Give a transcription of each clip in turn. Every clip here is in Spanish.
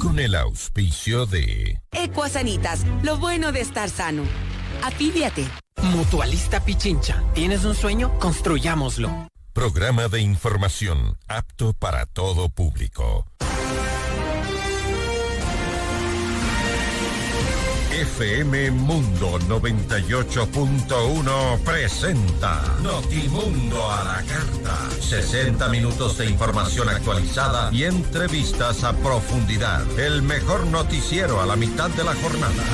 con el auspicio de Ecuasanitas, lo bueno de estar sano. Afíliate. Mutualista Pichincha, ¿tienes un sueño? Construyámoslo. Programa de información apto para todo público. FM Mundo 98.1 presenta Notimundo a la carta. 60 minutos de información actualizada y entrevistas a profundidad. El mejor noticiero a la mitad de la jornada.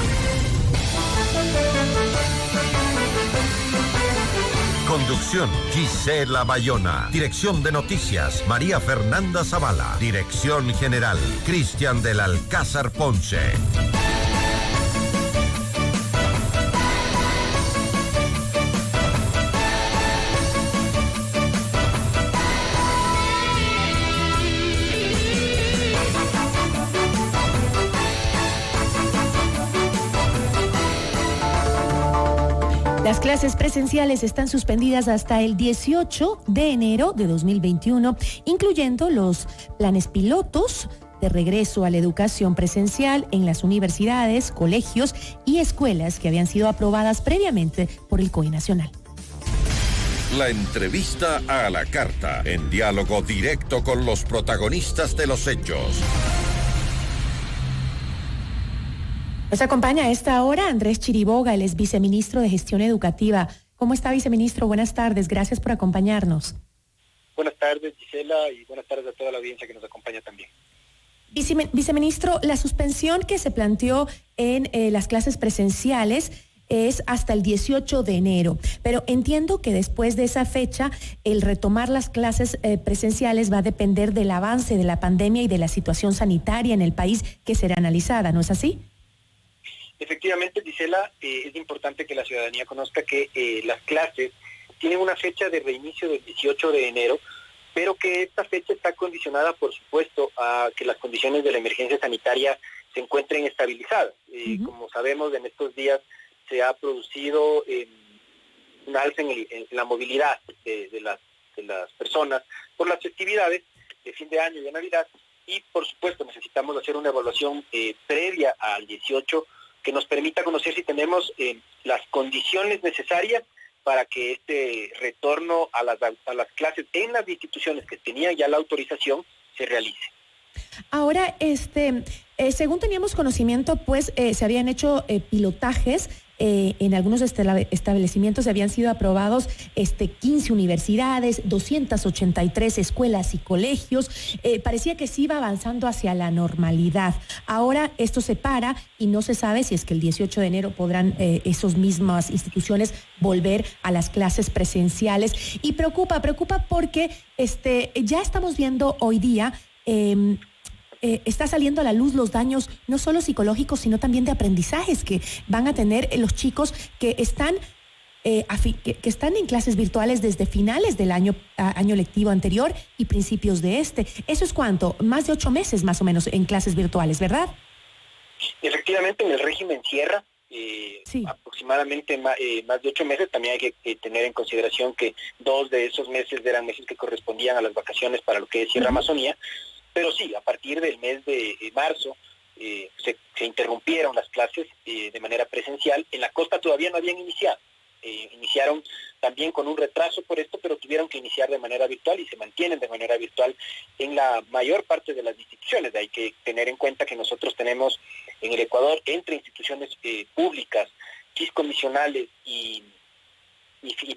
Conducción, Gisela Bayona. Dirección de noticias, María Fernanda Zavala. Dirección general, Cristian del Alcázar Ponce. Las clases presenciales están suspendidas hasta el 18 de enero de 2021, incluyendo los planes pilotos de regreso a la educación presencial en las universidades, colegios y escuelas que habían sido aprobadas previamente por el COE Nacional. La entrevista a la carta, en diálogo directo con los protagonistas de los hechos. Nos acompaña a esta hora Andrés Chiriboga, él es viceministro de Gestión Educativa. ¿Cómo está, viceministro? Buenas tardes, gracias por acompañarnos. Buenas tardes, Gisela, y buenas tardes a toda la audiencia que nos acompaña también. Viceministro, la suspensión que se planteó en las clases presenciales es hasta el 18 de enero, pero entiendo que después de esa fecha el retomar las clases presenciales va a depender del avance de la pandemia y de la situación sanitaria en el país que será analizada, ¿no es así? Efectivamente, Gisela, es importante que la ciudadanía conozca que las clases tienen una fecha de reinicio del 18 de enero, pero que esta fecha está condicionada, por supuesto, a que las condiciones de la emergencia sanitaria se encuentren estabilizadas. Como sabemos, en estos días se ha producido un alza en la movilidad de las personas por las festividades de fin de año y de Navidad, y por supuesto necesitamos hacer una evaluación previa al 18 que nos permita conocer si tenemos las condiciones necesarias para que este retorno a las clases en las instituciones que tenían ya la autorización se realice. Ahora, según teníamos conocimiento, pues se habían hecho pilotajes en algunos establecimientos, habían sido aprobados 15 universidades, 283 escuelas y colegios. Parecía que sí iba avanzando hacia la normalidad. Ahora esto se para y no se sabe si es que el 18 de enero podrán esas mismas instituciones volver a las clases presenciales. Y preocupa porque ya estamos viendo hoy día está saliendo a la luz los daños no solo psicológicos, sino también de aprendizajes que van a tener los chicos que están en clases virtuales desde finales del año lectivo anterior y principios de este. ¿Eso es cuánto? Más de 8 meses más o menos en clases virtuales, ¿verdad? Efectivamente, en el régimen cierra, sí, aproximadamente más de 8 meses. También hay que tener en consideración que 2 de esos meses eran meses que correspondían a las vacaciones para lo que es Sierra Amazonía. Pero sí, a partir del mes de marzo se interrumpieron las clases de manera presencial. En la costa todavía no habían iniciado. Iniciaron también con un retraso por esto, pero tuvieron que iniciar de manera virtual y se mantienen de manera virtual en la mayor parte de las instituciones. Hay que tener en cuenta que nosotros tenemos en el Ecuador, entre instituciones públicas, fiscomisionales y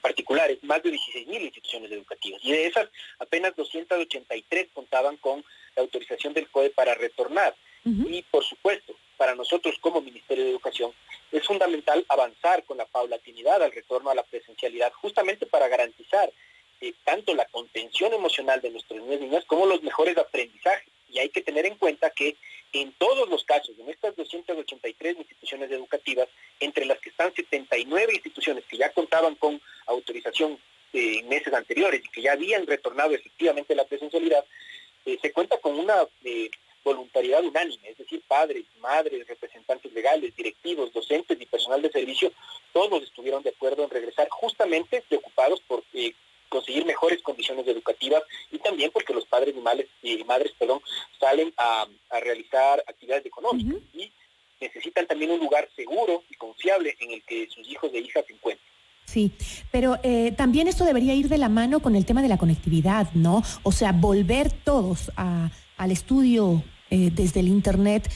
particulares, más de 16.000 instituciones educativas. Y de esas, apenas 283 contaban con la autorización del COE para retornar. Y, por supuesto, para nosotros como Ministerio de Educación, es fundamental avanzar con la paulatinidad al retorno a la presencialidad, justamente para garantizar tanto la contención emocional de nuestros niños y niñas como los mejores aprendizajes. Y hay que tener en cuenta que en todos los casos, en estas 283 instituciones educativas, entre las que están 79 instituciones que ya contaban con autorización en meses anteriores y que ya habían retornado efectivamente la presencialidad, se cuenta con una voluntariedad unánime, es decir, padres, madres, representantes legales, directivos, docentes y personal de servicio, todos estuvieron de acuerdo en regresar, justamente preocupados por conseguir mejores condiciones educativas y también también porque los padres y madres salen a realizar actividades económicas y necesitan también un lugar seguro y confiable en el que sus hijos e hijas se encuentren. Sí, pero también esto debería ir de la mano con el tema de la conectividad, ¿no? O sea, volver todos al estudio desde el Internet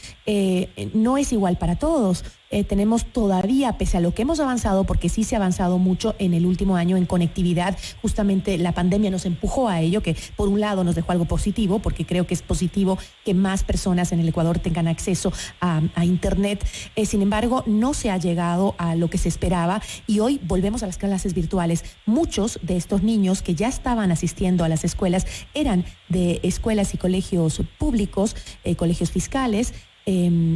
no es igual para todos. Tenemos todavía, pese a lo que hemos avanzado, porque sí se ha avanzado mucho en el último año en conectividad, justamente la pandemia nos empujó a ello, que por un lado nos dejó algo positivo, porque creo que es positivo que más personas en el Ecuador tengan acceso a Internet. Sin embargo, no se ha llegado a lo que se esperaba y hoy volvemos a las clases virtuales. Muchos de estos niños que ya estaban asistiendo a las escuelas eran de escuelas y colegios públicos, colegios fiscales,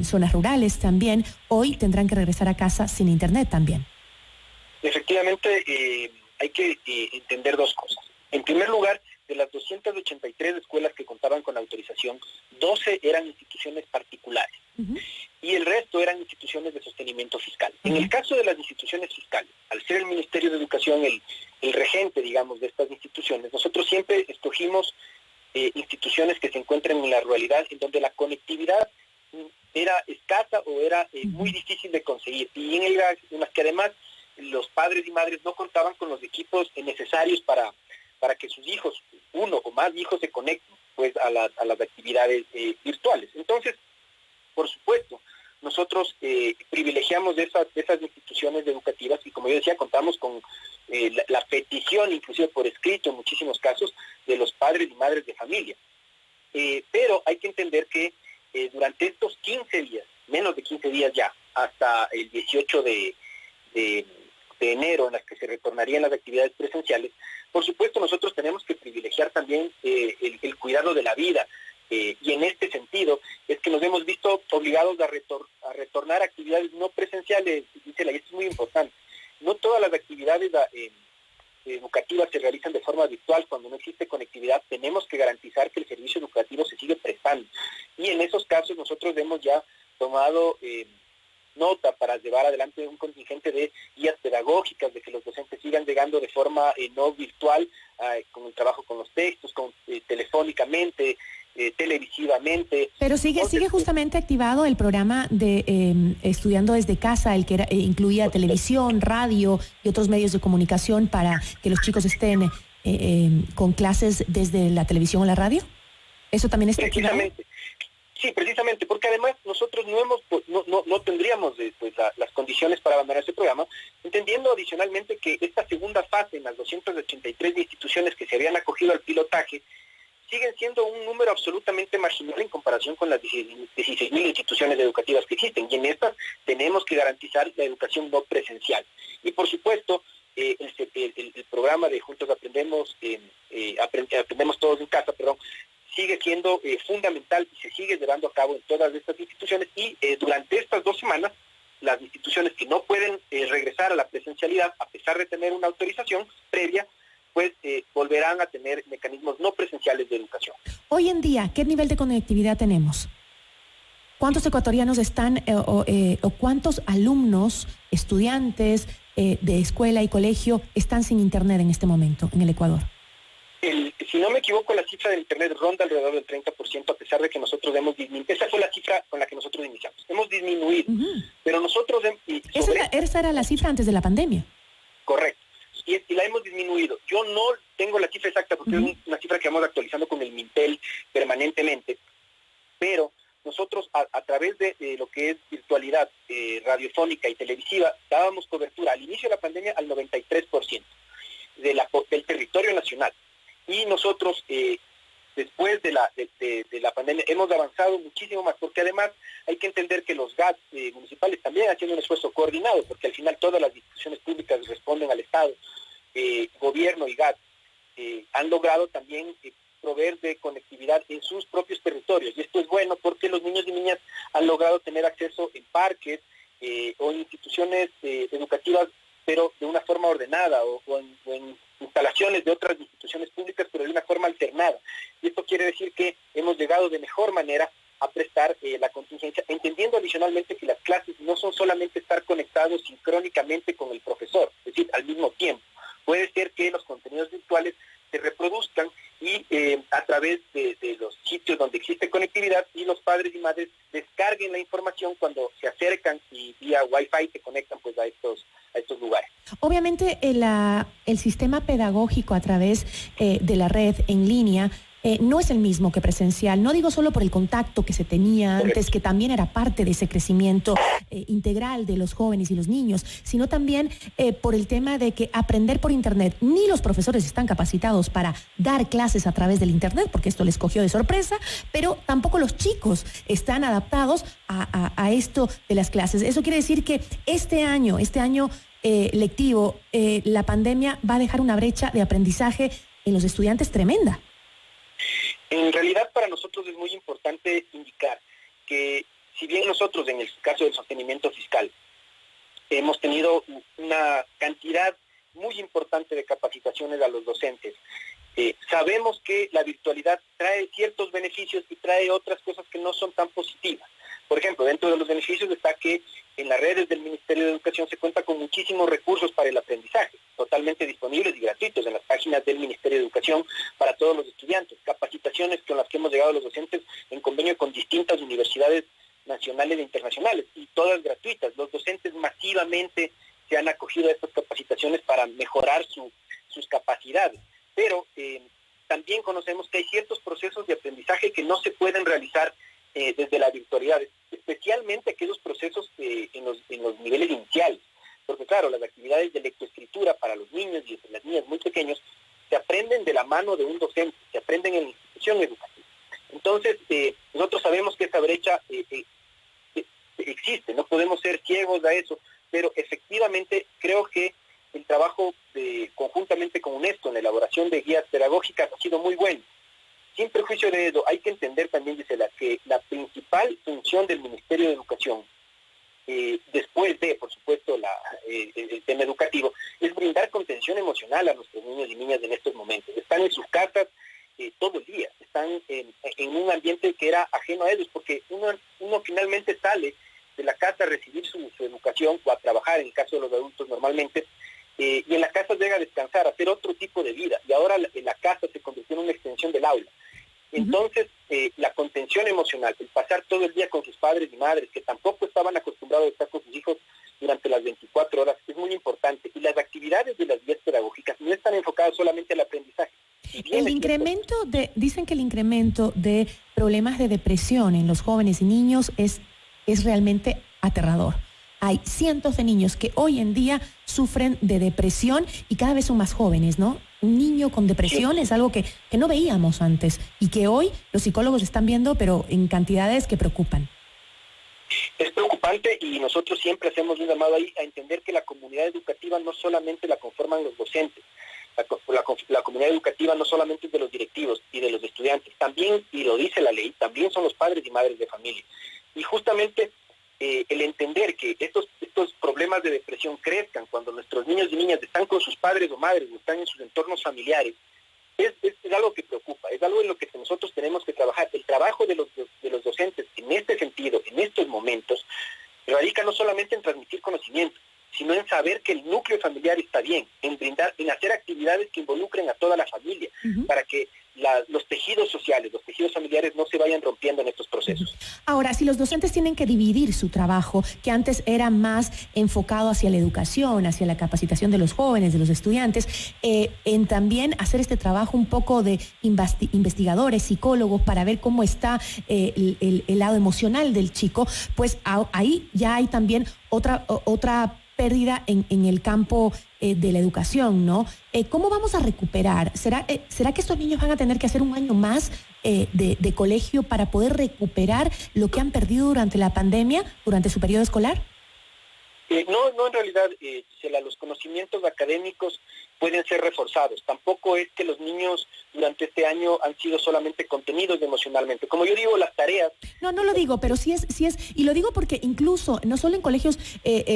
zonas rurales también, hoy tendrán que regresar a casa sin Internet también. Efectivamente, hay que entender dos cosas. En primer lugar, de las 283 escuelas que contaban con autorización, 12 eran instituciones particulares y el resto eran instituciones de sostenimiento fiscal. En el caso de las instituciones fiscales, al ser el Ministerio de Educación el regente, digamos, de estas instituciones, nosotros siempre escogimos instituciones que se encuentran en la ruralidad, en donde la conectividad era escasa o era muy difícil de conseguir, y en las que además los padres y madres no contaban con los equipos necesarios para que sus hijos, uno o más hijos, se conecten pues a las actividades virtuales. Entonces, por supuesto, nosotros privilegiamos de esas instituciones educativas y, como yo decía, contamos con la petición, inclusive por escrito en muchísimos casos, de los padres y madres de familia. Pero hay que entender que durante estos 15 días, menos de 15 días ya, hasta el 18 de enero, en las que se retornarían las actividades presenciales, por supuesto nosotros tenemos que privilegiar también el cuidado de la vida, y en este sentido es que nos hemos visto obligados a retornar a actividades no presenciales, Gisela, y esto es muy importante. No todas las actividades educativas se realizan de forma virtual. Cuando no existe conectividad, tenemos que garantizar que el servicio educativo se sigue prestando. Y en esos casos nosotros hemos ya tomado nota para llevar adelante un contingente de guías pedagógicas, de que los docentes sigan llegando de forma no virtual, con el trabajo con los textos, telefónicamente, televisivamente. Pero sigue justamente activado el programa de Estudiando desde Casa, el que incluía televisión, radio y otros medios de comunicación para que los chicos estén con clases desde la televisión o la radio. ¿Eso también está activado? Sí, precisamente, porque además nosotros no tendríamos las condiciones para abandonar ese programa, entendiendo adicionalmente que esta segunda fase en las 283 instituciones que se habían acogido al pilotaje siguen siendo un número absolutamente marginal en comparación con las 16.000 instituciones educativas que existen, y en estas tenemos que garantizar la educación no presencial. Y por supuesto, el programa de Juntos Aprendemos, Aprendemos Todos en Casa, sigue siendo fundamental y se sigue llevando a cabo en todas estas instituciones, y durante estas 2 semanas las instituciones que no pueden regresar a la presencialidad a pesar de tener una autorización previa, pues volverán a tener mecanismos no presenciales de educación. Hoy en día, ¿qué nivel de conectividad tenemos? ¿Cuántos ecuatorianos están o cuántos alumnos, estudiantes de escuela y colegio están sin Internet en este momento en el Ecuador? Si no me equivoco, la cifra del Internet ronda alrededor del 30%, a pesar de que nosotros hemos disminuido. Esa fue la cifra con la que nosotros iniciamos. Hemos disminuido, pero nosotros... Esa era la cifra antes de la pandemia. Correcto, y la hemos disminuido. Yo no tengo la cifra exacta porque es una cifra que vamos actualizando con el Mintel permanentemente, pero nosotros a través de lo que es virtualidad radiofónica y televisiva dábamos cobertura al inicio de la pandemia al 93% del territorio nacional. Y nosotros, después de la pandemia, hemos avanzado muchísimo más, porque además hay que entender que los GAT municipales también haciendo un esfuerzo coordinado, porque al final todas las instituciones públicas responden al Estado, gobierno y GAT, han logrado también proveer de conectividad en sus propios territorios. Y esto es bueno porque los niños y niñas han logrado tener acceso en parques o en instituciones educativas, pero de una forma ordenada, o en instalaciones de otras instituciones públicas, pero de una forma alternada. Y esto quiere decir que hemos llegado de mejor manera a prestar la contingencia, entendiendo adicionalmente que las clases no son solamente estar conectados sincrónicamente con el profesor, es decir, al mismo tiempo. Puede ser que los contenidos virtuales se reproduzcan y madres descarguen la información cuando se acercan y vía Wi-Fi se conectan pues a estos lugares. Obviamente el sistema pedagógico a través de la red en línea no es el mismo que presencial. No digo solo por el contacto que se tenía antes, que también era parte de ese crecimiento integral de los jóvenes y los niños, sino también por el tema de que aprender por Internet, ni los profesores están capacitados para dar clases a través del Internet, porque esto les cogió de sorpresa, pero tampoco los chicos están adaptados a esto de las clases. Eso quiere decir que este año lectivo, la pandemia va a dejar una brecha de aprendizaje en los estudiantes tremenda. En realidad para nosotros es muy importante indicar que si bien nosotros en el caso del sostenimiento fiscal hemos tenido una cantidad muy importante de capacitaciones a los docentes, sabemos que la virtualidad trae ciertos beneficios y trae otras cosas que no son tan positivas. Por ejemplo, dentro de los beneficios está que en las redes del Ministerio de Educación se cuenta con muchísimos recursos para el aprendizaje, totalmente disponibles y gratuitos en las páginas del Ministerio de Educación para todos los estudiantes. Capacitaciones con las que hemos llegado los docentes en convenio con distintas universidades nacionales e internacionales, y todas gratuitas. Los docentes masivamente se han acogido a estas capacitaciones para mejorar sus capacidades. Pero también conocemos que hay ciertos procesos de aprendizaje que no se pueden realizar desde la virtualidad, especialmente aquellos procesos en los niveles iniciales, porque claro, las actividades de lectoescritura para los niños y las niñas muy pequeños se aprenden de la mano de un docente, se aprenden en la institución educativa. Entonces, nosotros sabemos que esa brecha existe, no podemos ser ciegos a eso, pero efectivamente creo que el trabajo conjuntamente con UNESCO en la elaboración de guías pedagógicas ha sido muy bueno. Sin perjuicio de eso, hay que entender también, Gisela, que la principal función del Ministerio de Educación, después de, por supuesto, el tema educativo, es brindar contención emocional a nuestros niños y niñas en estos momentos. Están en sus casas todo el día, están en un ambiente que era ajeno a ellos, porque uno finalmente sale de la casa a recibir su educación o a trabajar, en el caso de los adultos normalmente, y en la casa llega a descansar, a hacer otro tipo de vida, y ahora en la casa se convirtió en una extensión del aula. Entonces, la contención emocional, el pasar todo el día con sus padres y madres, que tampoco estaban acostumbrados a estar con sus hijos durante las 24 horas, es muy importante. Y las actividades de las guías pedagógicas no están enfocadas solamente al aprendizaje. Dicen que el incremento de problemas de depresión en los jóvenes y niños es realmente aterrador. Hay cientos de niños que hoy en día sufren de depresión y cada vez son más jóvenes, ¿no? Un niño con depresión es algo que no veíamos antes y que hoy los psicólogos están viendo, pero en cantidades que preocupan. Es preocupante y nosotros siempre hacemos un llamado ahí a entender que la comunidad educativa no solamente la conforman los docentes, la comunidad educativa no solamente es de los directivos y de los estudiantes, también, y lo dice la ley, también son los padres y madres de familia. Y justamente el entender que estos problemas de depresión crezcan cuando nuestros niños y niñas están con sus padres o madres o están en sus entornos familiares, es algo que preocupa, es algo en lo que nosotros tenemos que trabajar. El trabajo de los docentes en este sentido, en estos momentos, radica no solamente en transmitir conocimiento, sino en saber que el núcleo familiar está bien, en hacer actividades que involucren a toda la familia, para que los tejidos sociales, los tejidos familiares no se vayan rompiendo en estos procesos. Ahora, si los docentes tienen que dividir su trabajo, que antes era más enfocado hacia la educación, hacia la capacitación de los jóvenes, de los estudiantes, en también hacer este trabajo un poco de investigadores, psicólogos, para ver cómo está el lado emocional del chico, pues ahí ya hay también otra pérdida en el campo de la educación, ¿no? ¿Cómo vamos a recuperar? ¿Será que estos niños van a tener que hacer un año más de colegio para poder recuperar lo que han perdido durante la pandemia, durante su periodo escolar? No, en realidad, los conocimientos académicos pueden ser reforzados. Tampoco es que los niños durante este año han sido solamente contenidos emocionalmente. Como yo digo, las tareas... No lo digo, pero sí es, y lo digo porque incluso, no solo en colegios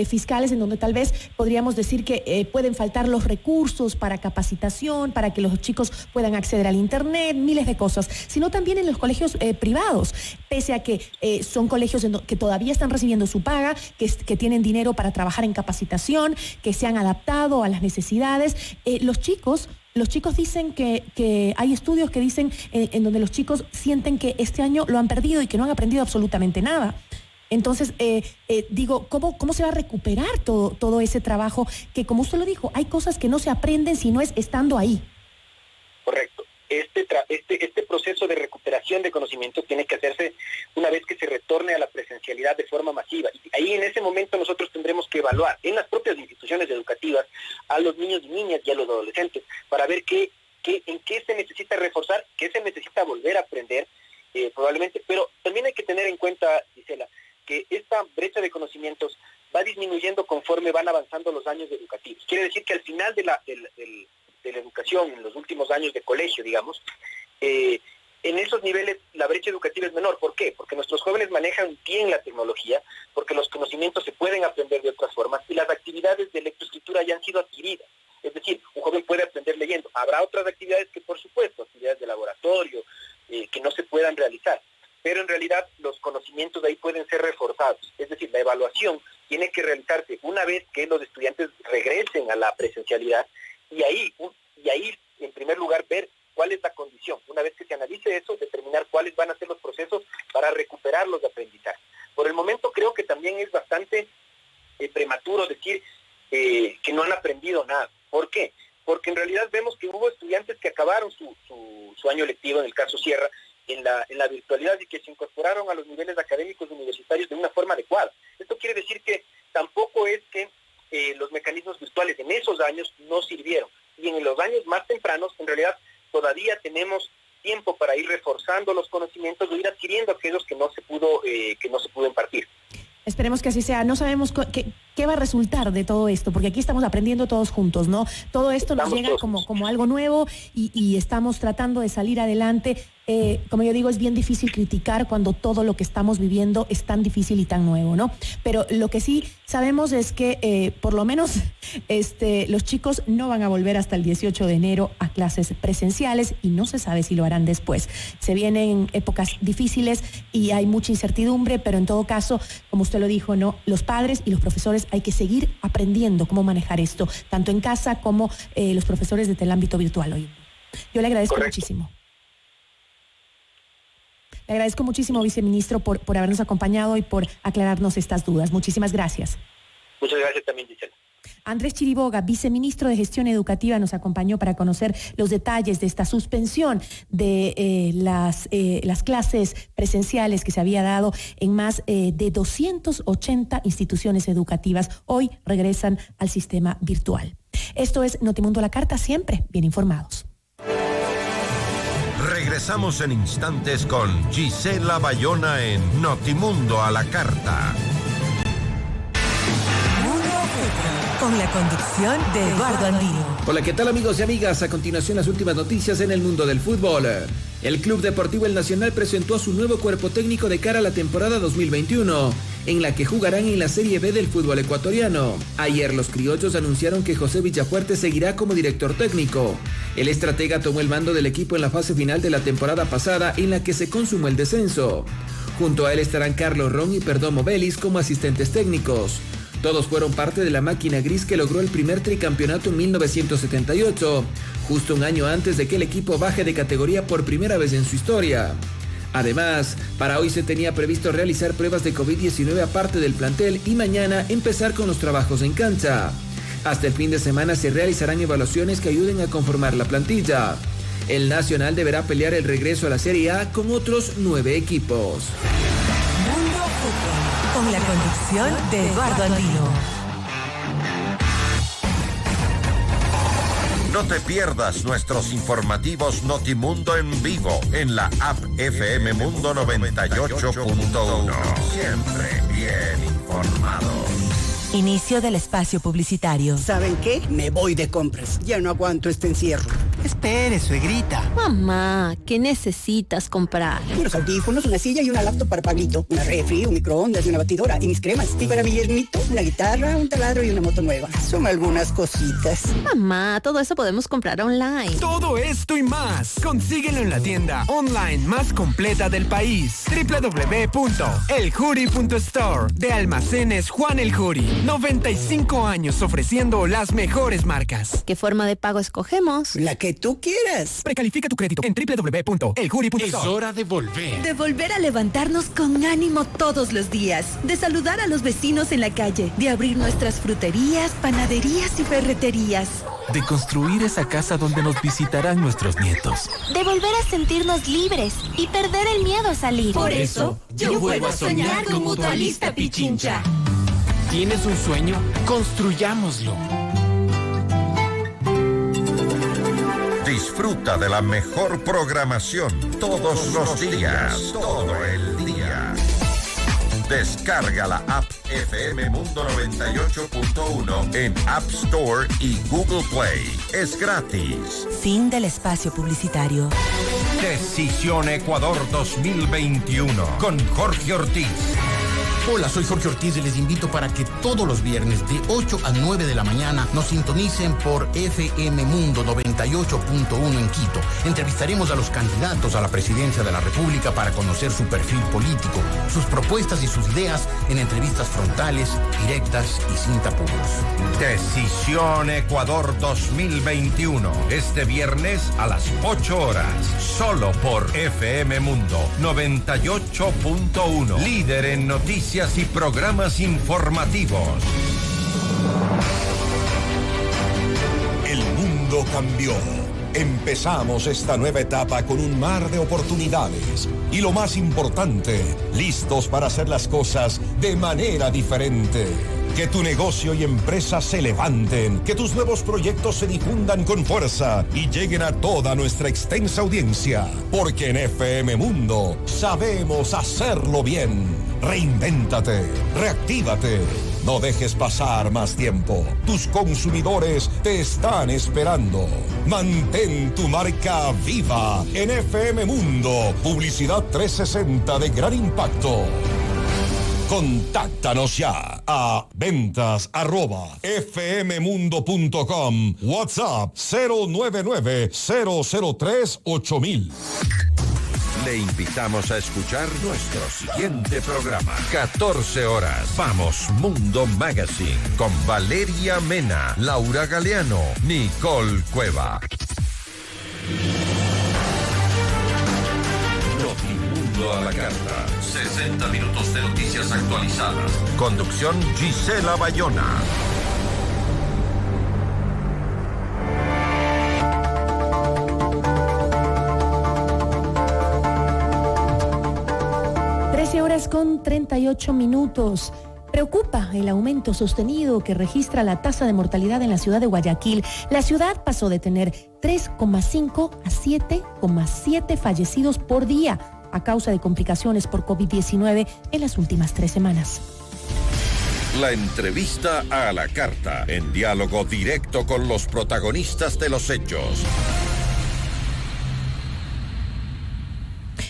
fiscales, en donde tal vez podríamos decir que pueden faltar los recursos para capacitación, para que los chicos puedan acceder al internet, miles de cosas, sino también en los colegios privados, pese a que son colegios que todavía están recibiendo su paga, que tienen dinero para trabajar en capacitación, que se han adaptado a las necesidades. Los chicos Los chicos dicen que hay estudios que dicen en donde los chicos sienten que este año lo han perdido y que no han aprendido absolutamente nada. Entonces, digo, ¿cómo se va a recuperar todo ese trabajo? Que como usted lo dijo, hay cosas que no se aprenden si no es estando ahí. Correcto. Este proceso de recuperación de conocimientos tiene que hacerse una vez que se retorne a la presencialidad de forma masiva. Y ahí en ese momento nosotros tendremos que evaluar en las propias instituciones educativas a los niños y niñas y a los adolescentes para ver en qué se necesita reforzar, qué se necesita volver a aprender, probablemente. Pero también hay que tener en cuenta, Gisela, que esta brecha de conocimientos va disminuyendo conforme van avanzando los años educativos. Quiere decir que al final de la educación, en los últimos años de colegio, digamos, en esos niveles la brecha educativa es menor. ¿Por qué? Porque nuestros jóvenes manejan bien la tecnología, porque los conocimientos se pueden aprender de otras formas y las actividades de lectoescritura ya han sido adquiridas. Es decir, un joven puede aprender leyendo. Habrá otras actividades que, por supuesto, actividades de laboratorio, que no se puedan realizar, pero en realidad los conocimientos de ahí pueden ser reforzados. Es decir, la evaluación tiene que realizarse una vez que los estudiantes regresen a la presencialidad y ahí, en primer lugar, ver cuál es la condición. Una vez que se analice eso, determinar cuáles van a ser los procesos para recuperar los aprendizajes. Por el momento creo que también es bastante prematuro decir que no han aprendido nada. ¿Por qué? Porque en realidad vemos que hubo estudiantes que acabaron su año lectivo, en el caso Sierra, en la virtualidad y que se incorporaron a los niveles académicos universitarios de una forma adecuada. Esto quiere decir que tampoco es que los mecanismos virtuales en esos años no sirvieron. Y en los años más tempranos, en realidad, todavía tenemos tiempo para ir reforzando los conocimientos o ir adquiriendo aquellos que no se pudo impartir. Esperemos que así sea. No sabemos qué va a resultar de todo esto, porque aquí estamos aprendiendo todos juntos, ¿no? Todo esto nos llega como algo nuevo y estamos tratando de salir adelante. Como yo digo, es bien difícil criticar cuando todo lo que estamos viviendo es tan difícil y tan nuevo, ¿no? Pero lo que sí sabemos es que por lo menos los chicos no van a volver hasta el 18 de enero a clases presenciales y no se sabe si lo harán después. Se vienen épocas difíciles y hay mucha incertidumbre, pero en todo caso, como usted lo dijo, ¿no? Los padres y los profesores hay que seguir aprendiendo cómo manejar esto, tanto en casa como los profesores desde el ámbito virtual hoy. Yo le agradezco muchísimo. Le agradezco muchísimo, viceministro, por habernos acompañado y por aclararnos estas dudas. Muchísimas gracias. Muchas gracias también, Gisela. Andrés Chiriboga, viceministro de Gestión Educativa, nos acompañó para conocer los detalles de esta suspensión de las clases presenciales que se había dado en más de 280 instituciones educativas. Hoy regresan al sistema virtual. Esto es Notimundo a la Carta, siempre bien informados. Regresamos en instantes con Gisela Bayona en Notimundo a la Carta. Con la conducción de Eduardo Andino. Hola, ¿qué tal, amigos y amigas? A continuación, las últimas noticias en el mundo del fútbol. El Club Deportivo El Nacional presentó a su nuevo cuerpo técnico de cara a la temporada 2021, en la que jugarán en la Serie B del fútbol ecuatoriano. Ayer los criollos anunciaron que José Villafuerte seguirá como director técnico. El estratega tomó el mando del equipo en la fase final de la temporada pasada, en la que se consumó el descenso. Junto a él estarán Carlos Ron y Perdomo Vélez como asistentes técnicos. Todos fueron parte de la máquina gris que logró el primer tricampeonato en 1978, justo un año antes de que el equipo baje de categoría por primera vez en su historia. Además, para hoy se tenía previsto realizar pruebas de COVID-19 aparte del plantel y mañana empezar con los trabajos en cancha. Hasta el fin de semana se realizarán evaluaciones que ayuden a conformar la plantilla. El Nacional deberá pelear el regreso a la Serie A con otros 9 equipos. Con la conducción de Eduardo Andino. No te pierdas nuestros informativos Notimundo en vivo en la app FM Mundo 98.1. Siempre bien informados. Inicio del espacio publicitario. ¿Saben qué? Me voy de compras. Ya no aguanto este encierro. Espere, suegrita. Mamá, ¿qué necesitas comprar? Unos audífonos, una silla y una laptop para Pablito. Una refri, un microondas y una batidora. Y mis cremas. Y para mi yernito, una guitarra, un taladro y una moto nueva. Son algunas cositas. Mamá, todo eso podemos comprar online. Todo esto y más. Consíguelo en la tienda online más completa del país. www.eljuri.store. De Almacenes Juan El Juri. 95 años ofreciendo las mejores marcas. ¿Qué forma de pago escogemos? La que que tú quieras. Precalifica tu crédito en www.eljury.com. Es hora de volver. De volver a levantarnos con ánimo todos los días. De saludar a los vecinos en la calle. De abrir nuestras fruterías, panaderías y ferreterías. De construir esa casa donde nos visitarán nuestros nietos. De volver a sentirnos libres y perder el miedo a salir. Por eso, yo vuelvo a soñar con Mutualista Pichincha. ¿Tienes un sueño? Construyámoslo. Disfruta de la mejor programación todos los días, todo el día. Descarga la app FM Mundo 98.1 en App Store y Google Play. Es gratis. Fin del espacio publicitario. Decisión Ecuador 2021 con Jorge Ortiz. Hola, soy Jorge Ortiz y les invito para que todos los viernes de 8 a 9 de la mañana nos sintonicen por FM Mundo 98.1 en Quito. Entrevistaremos a los candidatos a la presidencia de la República para conocer su perfil político, sus propuestas y sus ideas en entrevistas frontales, directas y sin tapujos. Decisión Ecuador 2021. Este viernes a las 8 horas. Solo por FM Mundo 98.1. Líder en noticias y programas informativos. El mundo cambió. Empezamos esta nueva etapa con un mar de oportunidades. Y lo más importante, listos para hacer las cosas de manera diferente. Que tu negocio y empresa se levanten, que tus nuevos proyectos se difundan con fuerza y lleguen a toda nuestra extensa audiencia. Porque en FM Mundo sabemos hacerlo bien. Reinvéntate, reactívate, no dejes pasar más tiempo. Tus consumidores te están esperando. Mantén tu marca viva en FM Mundo. Publicidad 360 de gran impacto. Contáctanos ya a ventas@fmmundo.com. WhatsApp 099-003-8000. Le invitamos a escuchar nuestro siguiente programa. 14 horas. Vamos Mundo Magazine. Con Valeria Mena, Laura Galeano, Nicole Cueva. Notimundo a la carta. 60 minutos de noticias actualizadas. Conducción Gisela Bayona. Horas con 38 minutos. Preocupa el aumento sostenido que registra la tasa de mortalidad en la ciudad de Guayaquil. La ciudad pasó de tener 3,5 a 7,7 fallecidos por día a causa de complicaciones por COVID-19 en las últimas 3 semanas. La entrevista a la carta, en diálogo directo con los protagonistas de los hechos.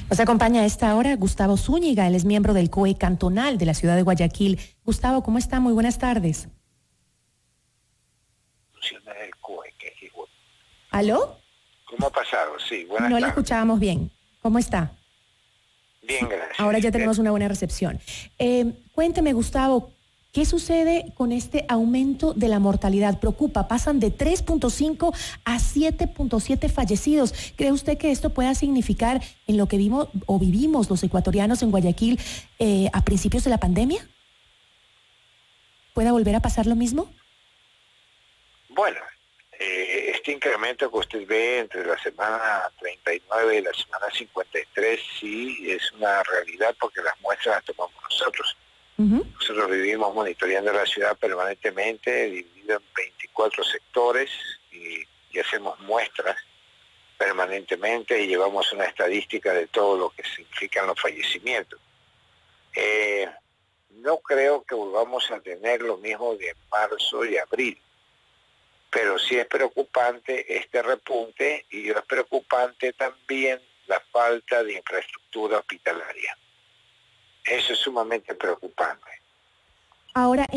Nos acompaña a esta hora Gustavo Zúñiga, él es miembro del COE cantonal de la ciudad de Guayaquil. Gustavo, ¿cómo está? Muy buenas tardes. ¿Aló? ¿Cómo ha pasado? Sí, buenas tardes. No le escuchábamos bien. ¿Cómo está? Bien, gracias. Ahora ya tenemos una buena recepción. Cuénteme, Gustavo, ¿qué sucede con este aumento de la mortalidad? Preocupa, pasan de 3.5 a 7.7 fallecidos. ¿Cree usted que esto pueda significar en lo que vimos o vivimos los ecuatorianos en Guayaquil a principios de la pandemia? ¿Pueda volver a pasar lo mismo? Bueno, este incremento que usted ve entre la semana 39 y la semana 53 sí es una realidad porque las muestras las tomamos nosotros. Nosotros vivimos monitoreando la ciudad permanentemente, dividido en 24 sectores y hacemos muestras permanentemente y llevamos una estadística de todo lo que significan los fallecimientos. No creo que volvamos a tener lo mismo de marzo y abril, pero sí es preocupante este repunte y es preocupante también la falta de infraestructura hospitalaria. Eso es sumamente preocupante. Ahora,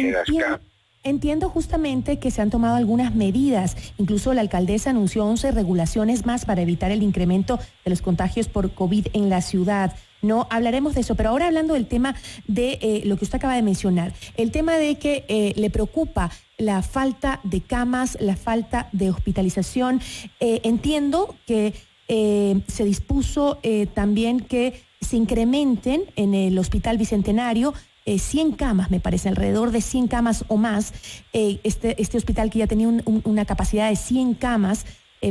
entiendo justamente que se han tomado algunas medidas. Incluso la alcaldesa anunció 11 regulaciones más para evitar el incremento de los contagios por COVID en la ciudad. No hablaremos de eso, pero ahora hablando del tema de lo que usted acaba de mencionar, el tema de que le preocupa la falta de camas, la falta de hospitalización. Entiendo que se dispuso también que se incrementen en el Hospital Bicentenario 100 camas, me parece, alrededor de 100 camas o más. Este hospital que ya tenía una capacidad de 100 camas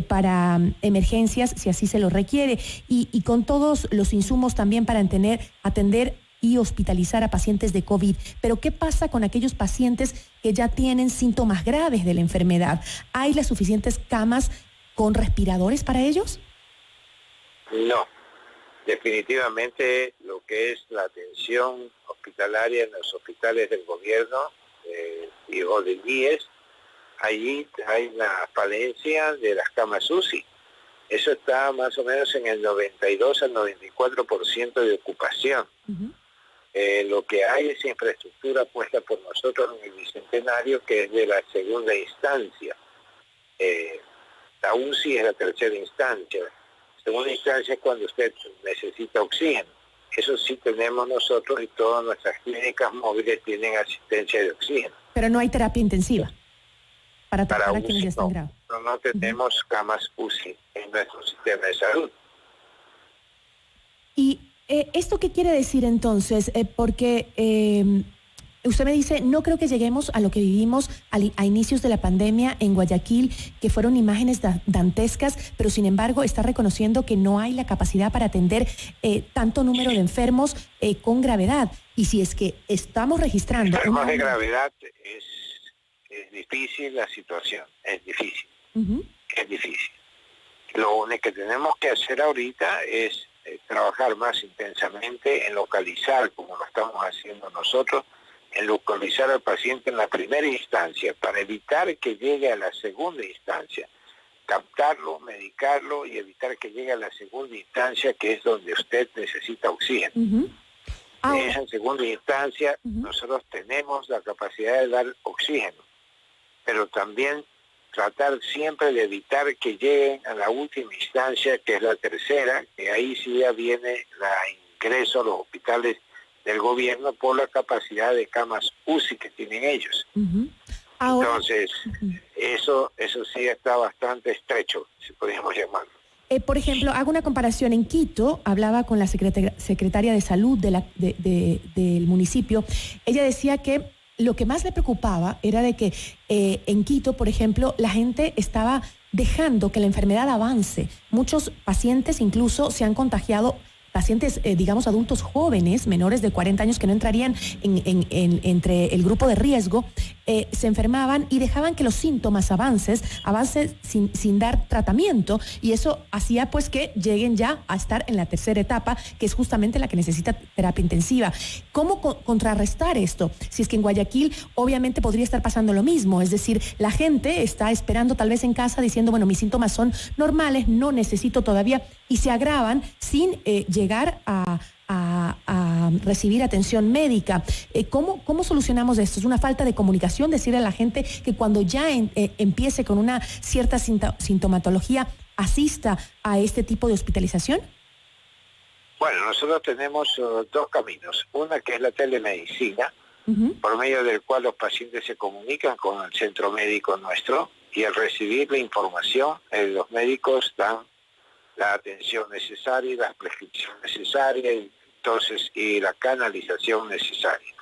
para emergencias, si así se lo requiere, y con todos los insumos también para atender y hospitalizar a pacientes de COVID. Pero ¿qué pasa con aquellos pacientes que ya tienen síntomas graves de la enfermedad? ¿Hay las suficientes camas con respiradores para ellos? No. Definitivamente lo que es la atención hospitalaria en los hospitales del gobierno o del IES, allí hay una falencia de las camas UCI. Eso está más o menos en el 92 al 94% de ocupación. Lo que hay es infraestructura puesta por nosotros en el Bicentenario, que es de la segunda instancia. La UCI es la tercera instancia. Segunda instancia es cuando usted necesita oxígeno. Eso sí tenemos nosotros, y todas nuestras clínicas móviles tienen asistencia de oxígeno. Pero no hay terapia intensiva para tratar a UCI, quienes ya están graves. No tenemos camas UCI en nuestro sistema de salud. ¿Y esto qué quiere decir entonces? Porque usted me dice, no creo que lleguemos a lo que vivimos a inicios de la pandemia en Guayaquil, que fueron imágenes dantescas, pero sin embargo está reconociendo que no hay la capacidad para atender tanto número de enfermos con gravedad. Y si es que estamos registrando... Enfermos de gravedad es difícil la situación, es difícil. Es difícil. Lo único que tenemos que hacer ahorita es trabajar más intensamente en localizar, como lo estamos haciendo nosotros, en localizar al paciente en la primera instancia para evitar que llegue a la segunda instancia, captarlo, medicarlo y evitar que llegue a la segunda instancia, que es donde usted necesita oxígeno. En esa segunda instancia nosotros tenemos la capacidad de dar oxígeno, pero también tratar siempre de evitar que lleguen a la última instancia, que es la tercera, que ahí sí ya viene el ingreso a los hospitales del gobierno por la capacidad de camas UCI que tienen ellos. Ahora, entonces, eso sí está bastante estrecho, si podríamos llamarlo. Por ejemplo, hago una comparación. En Quito, hablaba con la secretaria de salud del municipio. Ella decía que lo que más le preocupaba era de que en Quito, por ejemplo, la gente estaba dejando que la enfermedad avance. Muchos pacientes incluso se han contagiado, pacientes, digamos, adultos jóvenes, menores de 40 años, que no entrarían entre el grupo de riesgo, se enfermaban y dejaban que los síntomas avancen sin dar tratamiento, y eso hacía pues que lleguen ya a estar en la tercera etapa, que es justamente la que necesita terapia intensiva. ¿Cómo contrarrestar esto? Si es que en Guayaquil obviamente podría estar pasando lo mismo, es decir, la gente está esperando tal vez en casa diciendo, bueno, mis síntomas son normales, no necesito todavía, y se agravan sin llegar a recibir atención médica. ¿Cómo solucionamos esto? ¿Es una falta de comunicación decirle a la gente que cuando ya empiece con una cierta sintomatología asista a este tipo de hospitalización? Bueno, nosotros tenemos dos caminos. Una que es la telemedicina, por medio del cual los pacientes se comunican con el centro médico nuestro, y al recibir la información, los médicos dan la atención necesaria, la prescripción necesaria, y la canalización necesaria.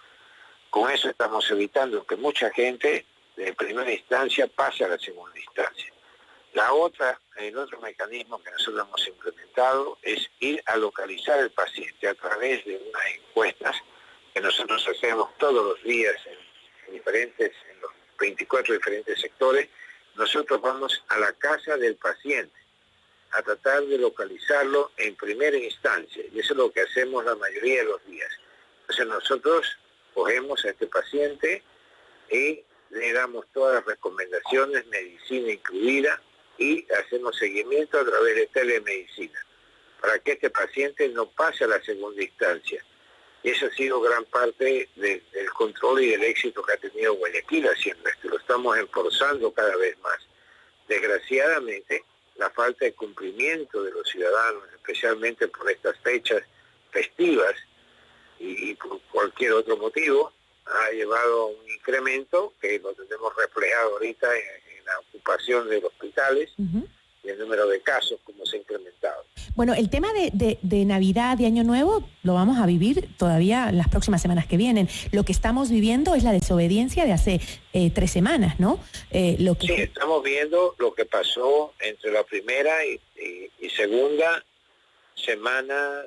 Con eso estamos evitando que mucha gente de primera instancia pase a la segunda instancia. El otro mecanismo que nosotros hemos implementado es ir a localizar al paciente a través de unas encuestas que nosotros hacemos todos los días en los 24 diferentes sectores. Nosotros vamos a la casa del paciente a tratar de localizarlo en primera instancia, y eso es lo que hacemos la mayoría de los días. Entonces nosotros cogemos a este paciente y le damos todas las recomendaciones, medicina incluida, y hacemos seguimiento a través de telemedicina, para que este paciente no pase a la segunda instancia. Y eso ha sido gran parte del control y del éxito que ha tenido Guayaquil haciendo esto. Lo estamos esforzando cada vez más. Desgraciadamente, la falta de cumplimiento de los ciudadanos, especialmente por estas fechas festivas y por cualquier otro motivo, ha llevado a un incremento que lo tenemos reflejado ahorita en la ocupación de los hospitales y el número de casos como se ha incrementado. Bueno, el tema de Navidad y Año Nuevo lo vamos a vivir todavía las próximas semanas que vienen. Lo que estamos viviendo es la desobediencia de hace 3 semanas, ¿no? Sí, estamos viendo lo que pasó entre la primera y segunda semana,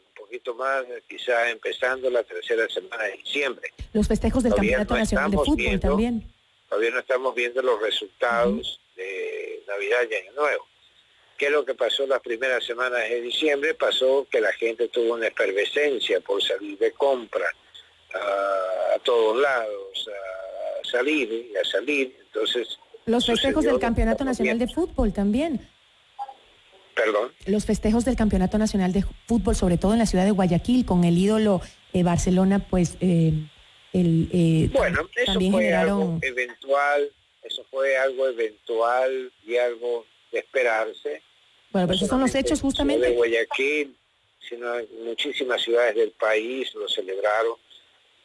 un poquito más, quizá empezando la tercera semana de diciembre. Los festejos del Campeonato Nacional de Fútbol también. Todavía no estamos viendo los resultados de Navidad y Año Nuevo. ¿Qué es lo que pasó las primeras semanas de diciembre? Pasó que la gente tuvo una efervescencia por salir de compra a todos lados, a salir. Entonces, los festejos del Campeonato Nacional de Fútbol también. ¿Perdón? Los festejos del Campeonato Nacional de Fútbol, sobre todo en la ciudad de Guayaquil, con el ídolo Barcelona, pues bueno, eso fue algo eventual y algo de esperarse. Bueno, pero esos son los hechos justamente. De Guayaquil, sino en muchísimas ciudades del país lo celebraron,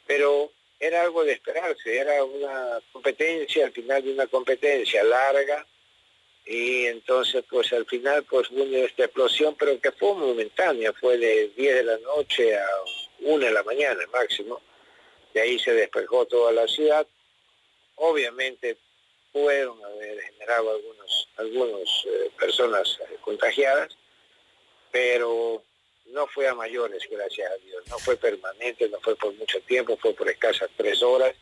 pero era algo de esperarse, era una competencia, al final de una competencia larga, y entonces pues al final pues hubo esta explosión, pero que fue momentánea, fue de 10 de la noche a 1 de la mañana máximo. De ahí se despejó toda la ciudad. Obviamente pudieron haber generado algunas personas contagiadas, pero no fue a mayores, gracias a Dios. No fue permanente, no fue por mucho tiempo, fue por escasas 3 horas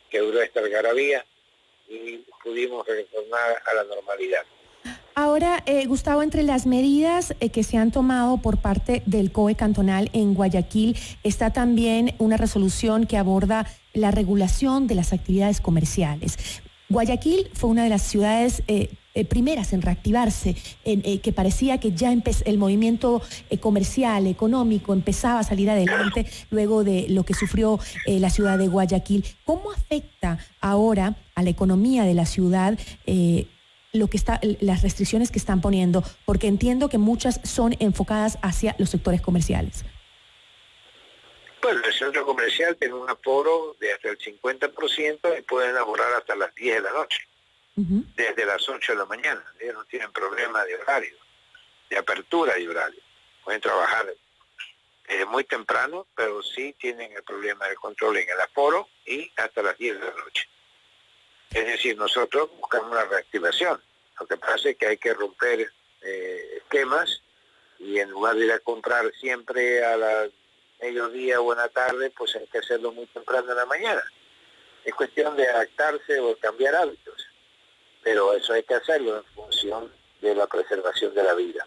que duró esta algarabía y pudimos retornar a la normalidad. Ahora, Gustavo, entre las medidas que se han tomado por parte del COE cantonal en Guayaquil está también una resolución que aborda la regulación de las actividades comerciales. Guayaquil fue una de las ciudades primeras en reactivarse, que parecía que ya el movimiento comercial, económico, empezaba a salir adelante luego de lo que sufrió la ciudad de Guayaquil. ¿Cómo afecta ahora a la economía de la ciudad las restricciones que están poniendo? Porque entiendo que muchas son enfocadas hacia los sectores comerciales. Bueno, el centro comercial tiene un aforo de hasta el 50% y pueden laborar hasta las 10 de la noche, desde las 8 de la mañana. Ellos no tienen problema de horario, de apertura de horario. Pueden trabajar muy temprano, pero sí tienen el problema del control en el aforo y hasta las 10 de la noche. Es decir, nosotros buscamos una reactivación. Lo que pasa es que hay que romper esquemas y en lugar de ir a comprar siempre a la mediodía o en la tarde, pues hay que hacerlo muy temprano en la mañana. Es cuestión de adaptarse o cambiar hábitos, pero eso hay que hacerlo en función de la preservación de la vida.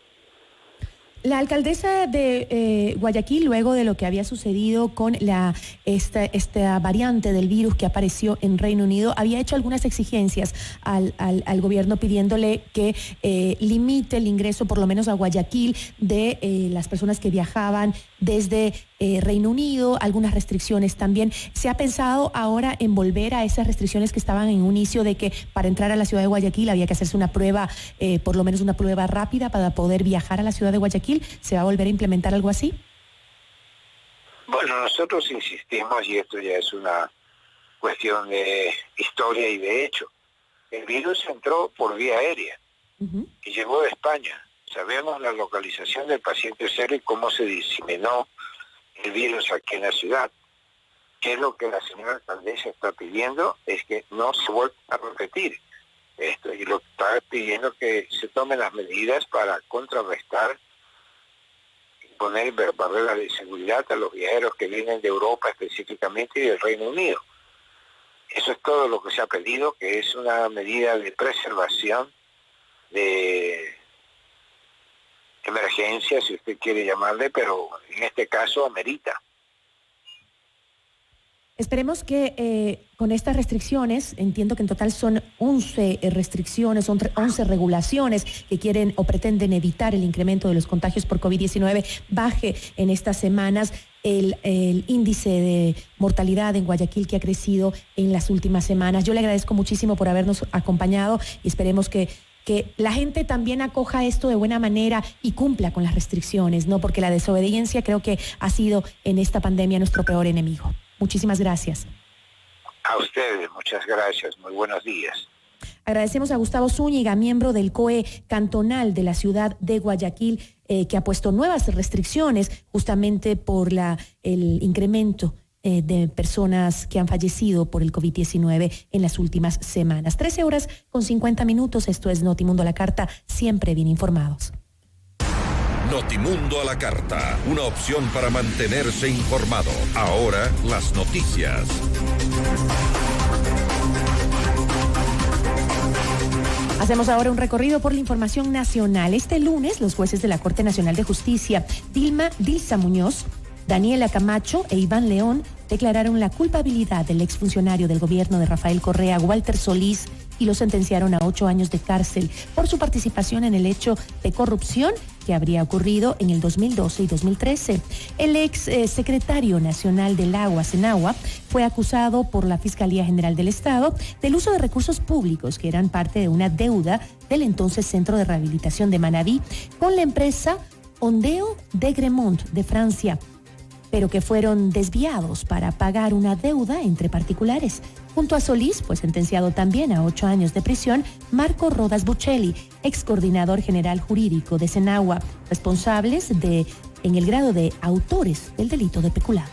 La alcaldesa de Guayaquil, luego de lo que había sucedido con esta variante del virus que apareció en Reino Unido, había hecho algunas exigencias al gobierno pidiéndole que limite el ingreso, por lo menos a Guayaquil, de las personas que viajaban desde Reino Unido, algunas restricciones también. ¿Se ha pensado ahora en volver a esas restricciones que estaban en un inicio de que para entrar a la ciudad de Guayaquil había que hacerse una prueba, por lo menos una prueba rápida para poder viajar a la ciudad de Guayaquil? ¿Se va a volver a implementar algo así? Bueno, nosotros insistimos, y esto ya es una cuestión de historia y de hecho. El virus entró por vía aérea y llegó de España. Sabemos la localización del paciente cero y cómo se diseminó el virus aquí en la ciudad. ¿Qué es lo que la señora alcaldesa está pidiendo? Es que no se vuelva a repetir esto, y lo que está pidiendo que se tomen las medidas para contrarrestar y poner barreras de seguridad a los viajeros que vienen de Europa específicamente y del Reino Unido. Eso es todo lo que se ha pedido, que es una medida de preservación, de emergencia, si usted quiere llamarle, pero en este caso amerita. Esperemos que con estas restricciones, entiendo que en total son 11 restricciones, son 11 regulaciones que quieren o pretenden evitar el incremento de los contagios por COVID-19, baje en estas semanas el índice de mortalidad en Guayaquil que ha crecido en las últimas semanas. Yo le agradezco muchísimo por habernos acompañado y esperemos que la gente también acoja esto de buena manera y cumpla con las restricciones, ¿no? Porque la desobediencia creo que ha sido en esta pandemia nuestro peor enemigo. Muchísimas gracias. A ustedes, muchas gracias. Muy buenos días. Agradecemos a Gustavo Zúñiga, miembro del COE cantonal de la ciudad de Guayaquil, que ha puesto nuevas restricciones justamente por el incremento de personas que han fallecido por el COVID-19 en las últimas semanas. 13:50. Esto es Notimundo a la Carta, siempre bien informados. Notimundo a la Carta, una opción para mantenerse informado. Ahora las noticias. Hacemos ahora un recorrido por la información nacional. Este lunes, los jueces de la Corte Nacional de Justicia, Dilsa Muñoz, Daniela Camacho e Iván León, declararon la culpabilidad del exfuncionario del gobierno de Rafael Correa, Walter Solís, y lo sentenciaron a 8 años de cárcel por su participación en el hecho de corrupción que habría ocurrido en el 2012 y 2013. El ex secretario nacional del agua, Senagua, fue acusado por la Fiscalía General del Estado del uso de recursos públicos que eran parte de una deuda del entonces Centro de Rehabilitación de Manabí con la empresa Ondeo de Gremont de Francia, pero que fueron desviados para pagar una deuda entre particulares. Junto a Solís fue sentenciado también a 8 años de prisión Marco Rodas Buccelli, ex coordinador general jurídico de Senagua, responsables en el grado de autores del delito de peculado.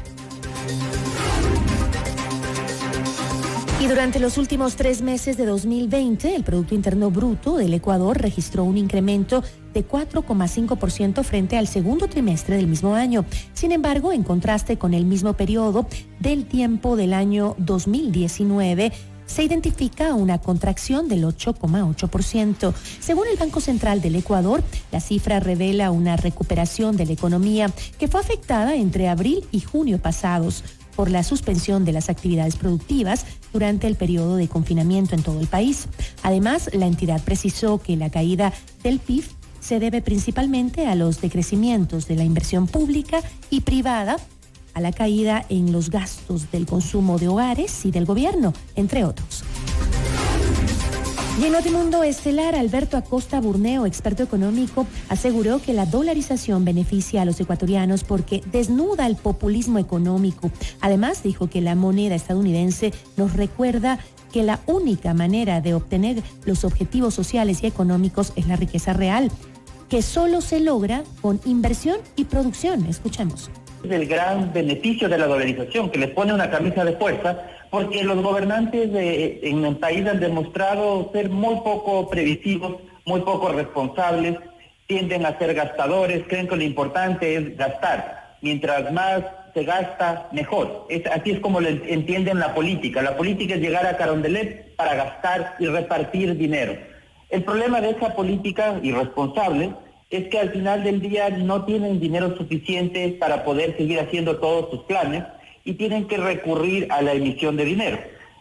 Y durante los últimos 3 meses de 2020, el Producto Interno Bruto del Ecuador registró un incremento de 4,5% frente al segundo trimestre del mismo año. Sin embargo, en contraste con el mismo periodo del tiempo del año 2019, se identifica una contracción del 8,8%. Según el Banco Central del Ecuador, la cifra revela una recuperación de la economía que fue afectada entre abril y junio pasados por la suspensión de las actividades productivas durante el periodo de confinamiento en todo el país. Además, la entidad precisó que la caída del PIB se debe principalmente a los decrecimientos de la inversión pública y privada, a la caída en los gastos del consumo de hogares y del gobierno, entre otros. Y en Notimundo Estelar, Alberto Acosta Burneo, experto económico, aseguró que la dolarización beneficia a los ecuatorianos porque desnuda el populismo económico. Además, dijo que la moneda estadounidense nos recuerda que la única manera de obtener los objetivos sociales y económicos es la riqueza real, que solo se logra con inversión y producción. Escuchemos. El gran beneficio de la dolarización, que les pone una camisa de fuerza, porque los gobernantes en el país han demostrado ser muy poco previsivos, muy poco responsables, tienden a ser gastadores, creen que lo importante es gastar. Mientras más se gasta, mejor. Así es como lo entienden la política. La política es llegar a Carondelet para gastar y repartir dinero. El problema de esa política irresponsable es que al final del día no tienen dinero suficiente para poder seguir haciendo todos sus planes y tienen que recurrir a la emisión de dinero.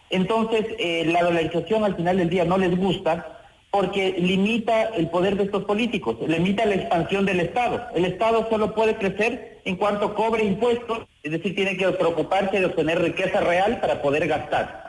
Entonces, la dolarización al final del día no les gusta porque limita el poder de estos políticos, limita la expansión del Estado. El Estado solo puede crecer en cuanto cobre impuestos, es decir, tiene que preocuparse de obtener riqueza real para poder gastar.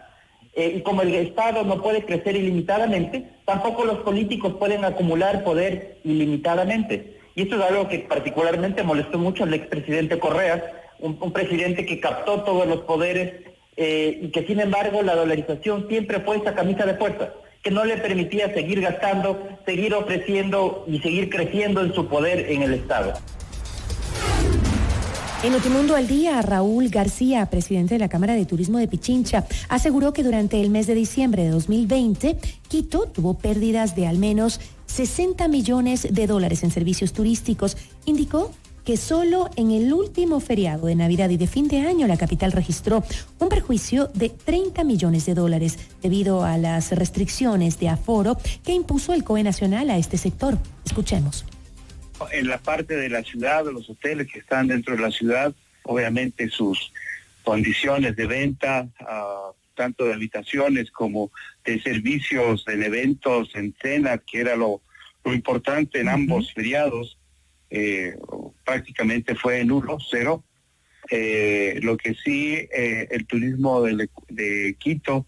Y como el Estado no puede crecer ilimitadamente, tampoco los políticos pueden acumular poder ilimitadamente. Y esto es algo que particularmente molestó mucho al expresidente Correa, un presidente que captó todos los poderes y que sin embargo la dolarización siempre fue esa camisa de fuerza, que no le permitía seguir gastando, seguir ofreciendo y seguir creciendo en su poder en el Estado. En Notimundo al Día, Raúl García, presidente de la Cámara de Turismo de Pichincha, aseguró que durante el mes de diciembre de 2020, Quito tuvo pérdidas de al menos $60 millones en servicios turísticos. Indicó que solo en el último feriado de Navidad y de fin de año la capital registró un perjuicio de $30 millones debido a las restricciones de aforo que impuso el COE nacional a este sector. Escuchemos. En la parte de la ciudad, los hoteles que están dentro de la ciudad, obviamente sus condiciones de venta, tanto de habitaciones como de servicios en eventos, en cena, que era lo importante en ambos feriados, prácticamente fue nulo, cero. Lo que sí, el turismo de Quito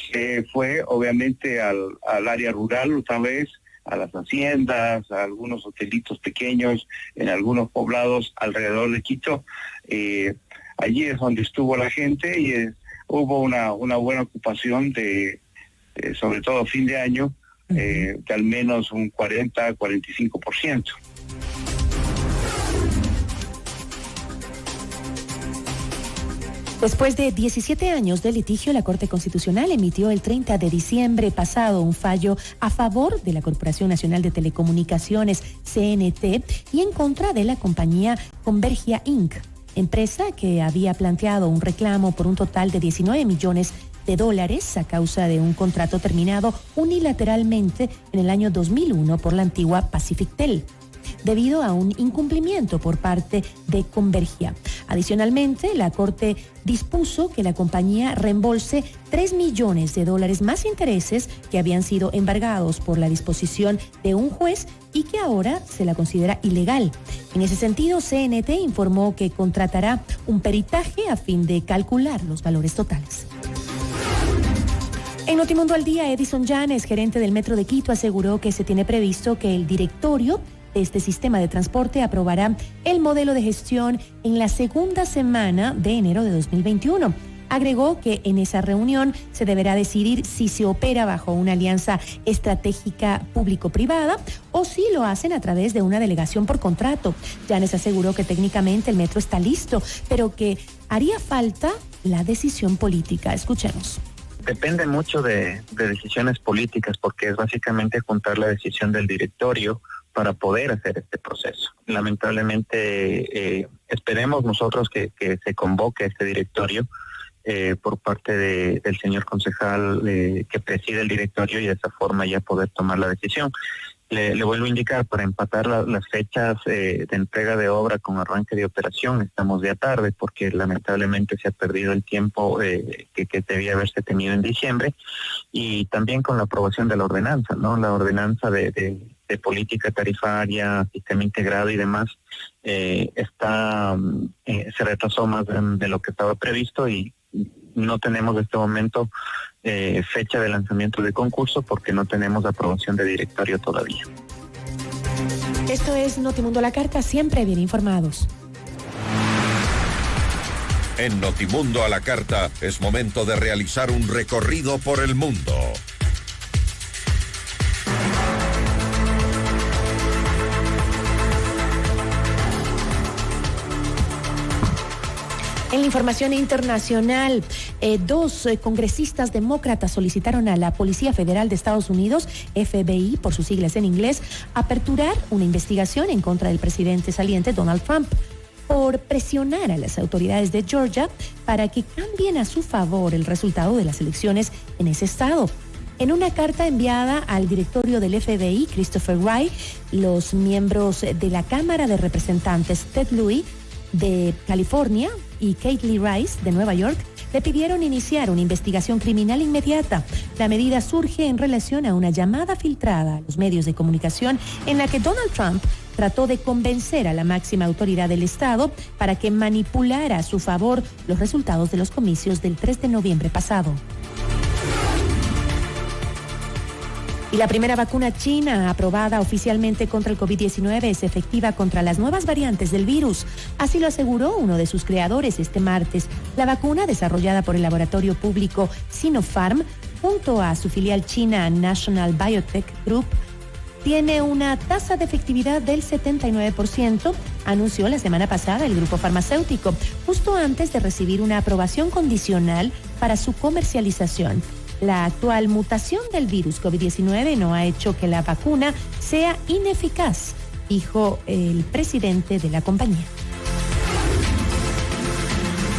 se fue obviamente al área rural otra vez, a las haciendas, a algunos hotelitos pequeños, en algunos poblados alrededor de Quito. Allí es donde estuvo la gente y hubo una buena ocupación de sobre todo fin de año, de al menos un 40-45%. Después de 17 años de litigio, la Corte Constitucional emitió el 30 de diciembre pasado un fallo a favor de la Corporación Nacional de Telecomunicaciones, CNT, y en contra de la compañía Convergia Inc., empresa que había planteado un reclamo por un total de $19 millones a causa de un contrato terminado unilateralmente en el año 2001 por la antigua Pacifictel, debido a un incumplimiento por parte de Convergia. Adicionalmente, la Corte dispuso que la compañía reembolse $3 millones más intereses que habían sido embargados por la disposición de un juez y que ahora se la considera ilegal. En ese sentido, CNT informó que contratará un peritaje a fin de calcular los valores totales. En Notimundo al Día, Edison Llanes, gerente del Metro de Quito, aseguró que se tiene previsto que el directorio de este sistema de transporte aprobará el modelo de gestión en la segunda semana de enero de 2021. Agregó que en esa reunión se deberá decidir si se opera bajo una alianza estratégica público-privada o si lo hacen a través de una delegación por contrato. Llanes aseguró que técnicamente el metro está listo, pero que haría falta la decisión política. Escuchemos. Depende mucho de decisiones políticas, porque es básicamente juntar la decisión del directorio para poder hacer este proceso. Lamentablemente, esperemos nosotros que se convoque este directorio por parte del señor concejal que preside el directorio, y de esa forma ya poder tomar la decisión. Le vuelvo a indicar, para empatar las fechas de entrega de obra con arranque de operación, estamos ya tarde porque lamentablemente se ha perdido el tiempo que debía haberse tenido en diciembre, y también con la aprobación de la ordenanza, ¿no? La ordenanza de política tarifaria, sistema integrado y demás, se retrasó más de lo que estaba previsto, y no tenemos en este momento fecha de lanzamiento de concurso porque no tenemos aprobación de directorio todavía. Esto es Notimundo a la Carta, siempre bien informados. En Notimundo a la Carta es momento de realizar un recorrido por el mundo. En la información internacional, dos congresistas demócratas solicitaron a la Policía Federal de Estados Unidos, FBI por sus siglas en inglés, aperturar una investigación en contra del presidente saliente Donald Trump por presionar a las autoridades de Georgia para que cambien a su favor el resultado de las elecciones en ese estado. En una carta enviada al directorio del FBI, Christopher Wray, los miembros de la Cámara de Representantes, Ted Louis, de California, y Kate Lee Rice, de Nueva York, le pidieron iniciar una investigación criminal inmediata. La medida surge en relación a una llamada filtrada a los medios de comunicación en la que Donald Trump trató de convencer a la máxima autoridad del Estado para que manipulara a su favor los resultados de los comicios del 3 de noviembre pasado. Y la primera vacuna china aprobada oficialmente contra el COVID-19 es efectiva contra las nuevas variantes del virus. Así lo aseguró uno de sus creadores este martes. La vacuna, desarrollada por el laboratorio público Sinopharm, junto a su filial china National Biotech Group, tiene una tasa de efectividad del 79%, anunció la semana pasada el grupo farmacéutico, justo antes de recibir una aprobación condicional para su comercialización. La actual mutación del virus COVID-19 no ha hecho que la vacuna sea ineficaz, dijo el presidente de la compañía.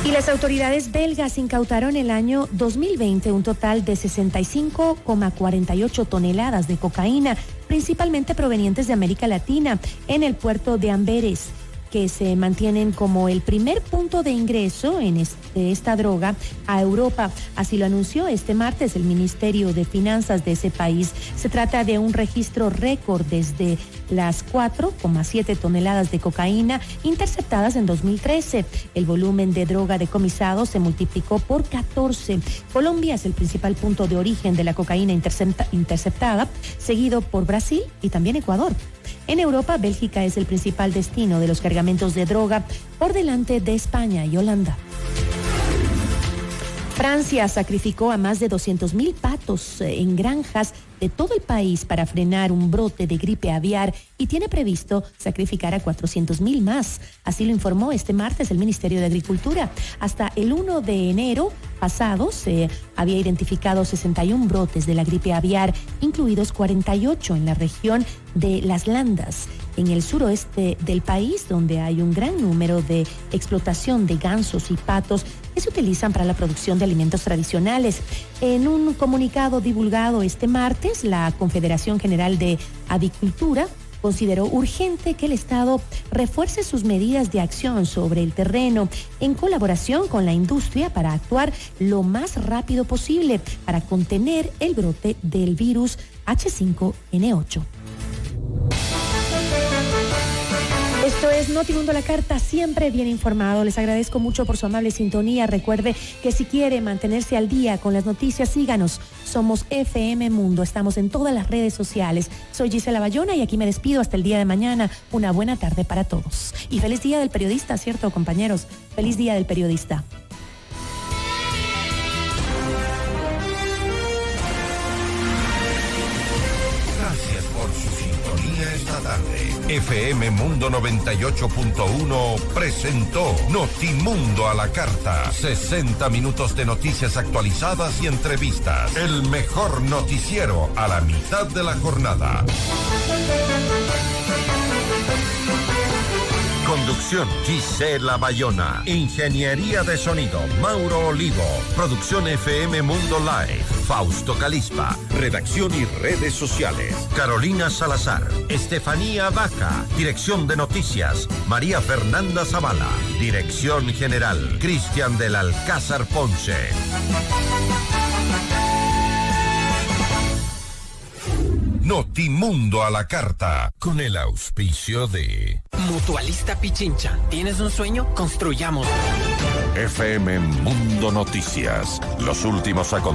Y las autoridades belgas incautaron el año 2020 un total de 65,48 toneladas de cocaína, principalmente provenientes de América Latina, en el puerto de Amberes, que se mantienen como el primer punto de ingreso de esta droga a Europa. Así lo anunció este martes el Ministerio de Finanzas de ese país. Se trata de un registro récord desde las 4,7 toneladas de cocaína interceptadas en 2013. El volumen de droga decomisado se multiplicó por 14. Colombia es el principal punto de origen de la cocaína interceptada, seguido por Brasil y también Ecuador. En Europa, Bélgica es el principal destino de los cargamentos de droga, por delante de España y Holanda. Francia sacrificó a más de 200,000 patos en granjas de todo el país para frenar un brote de gripe aviar y tiene previsto sacrificar a 400,000 más. Así lo informó este martes el Ministerio de Agricultura. Hasta el 1 de enero pasado se había identificado 61 brotes de la gripe aviar, incluidos 48 en la región de Las Landas, en el suroeste del país, donde hay un gran número de explotación de gansos y patos que se utilizan para la producción de alimentos tradicionales. En un comunicado divulgado este martes, la Confederación General de Avicultura consideró urgente que el Estado refuerce sus medidas de acción sobre el terreno en colaboración con la industria para actuar lo más rápido posible para contener el brote del virus H5N8. Esto es Notimundo a la Carta, siempre bien informado. Les agradezco mucho por su amable sintonía. Recuerde que si quiere mantenerse al día con las noticias, síganos. Somos FM Mundo, estamos en todas las redes sociales. Soy Gisela Bayona y aquí me despido hasta el día de mañana. Una buena tarde para todos. Y feliz día del periodista, ¿cierto, compañeros? Feliz día del periodista. Gracias por su sintonía esta tarde. FM Mundo 98.1 presentó Notimundo a la Carta. 60 minutos de noticias actualizadas y entrevistas. El mejor noticiero a la mitad de la jornada. Conducción Gisela Bayona. Ingeniería de sonido Mauro Olivo. Producción FM Mundo Live Fausto Calispa. Redacción y redes sociales Carolina Salazar, Estefanía Vaca. Dirección de noticias María Fernanda Zavala. Dirección general Cristian del Alcázar Ponce. Notimundo a la Carta, con el auspicio de Mutualista Pichincha. ¿Tienes un sueño? Construyamos. FM Mundo Noticias. Los últimos acontecimientos